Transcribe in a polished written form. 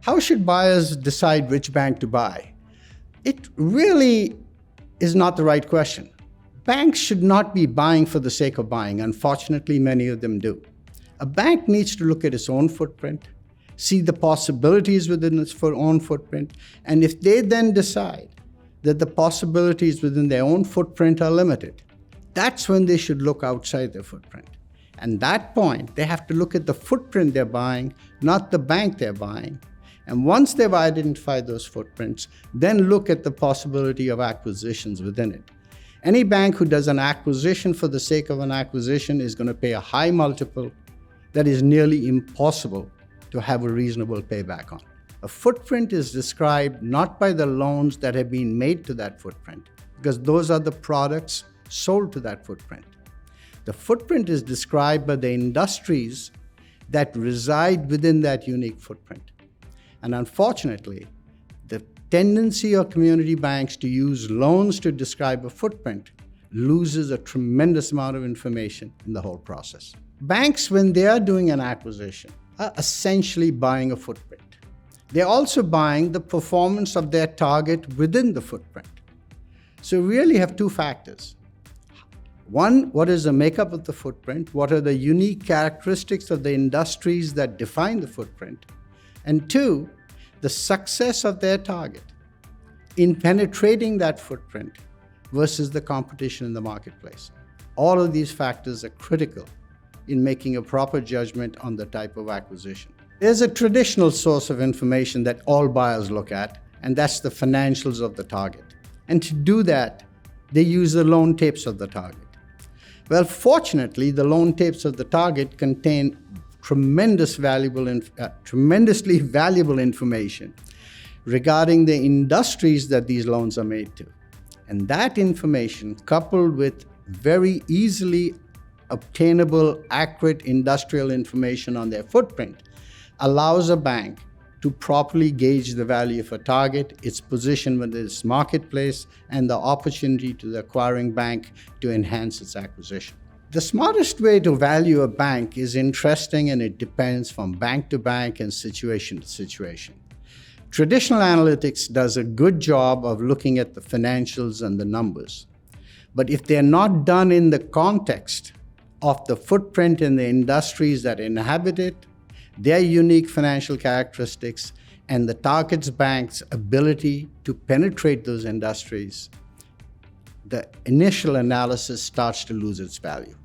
How should buyers decide which bank to buy? It really is not the right question. Banks should not be buying for the sake of buying. Unfortunately, many of them do. A bank needs to look at its own footprint, see the possibilities within its own footprint, and if they then decide that the possibilities within their own footprint are limited, that's when they should look outside their footprint. And at that point, they have to look at the footprint they're buying, not the bank they're buying. And once they've identified those footprints, then look at the possibility of acquisitions within it. Any bank who does an acquisition for the sake of an acquisition is going to pay a high multiple that is nearly impossible to have a reasonable payback on. A footprint is described not by the loans that have been made to that footprint, because those are the products sold to that footprint. The footprint is described by the industries that reside within that unique footprint. And unfortunately, the tendency of community banks to use loans to describe a footprint loses a tremendous amount of information in the whole process. Banks, when they are doing an acquisition, are essentially buying a footprint. They're also buying the performance of their target within the footprint. So we really have two factors. One, what is the makeup of the footprint? What are the unique characteristics of the industries that define the footprint? And two, the success of their target in penetrating that footprint versus the competition in the marketplace. All of these factors are critical in making a proper judgment on the type of acquisition. There's a traditional source of information that all buyers look at, and that's the financials of the target. And to do that, they use the loan tapes of the target. Well, fortunately, the loan tapes of the target contain tremendously valuable information regarding the industries that these loans are made to. And that information, coupled with very easily obtainable, accurate industrial information on their footprint, allows a bank to properly gauge the value of a target, its position within its marketplace, and the opportunity to the acquiring bank to enhance its acquisition. The smartest way to value a bank is interesting, and it depends from bank to bank and situation to situation. Traditional analytics does a good job of looking at the financials and the numbers. But if they're not done in the context of the footprint and the industries that inhabit it, their unique financial characteristics, and the target bank's ability to penetrate those industries, the initial analysis starts to lose its value.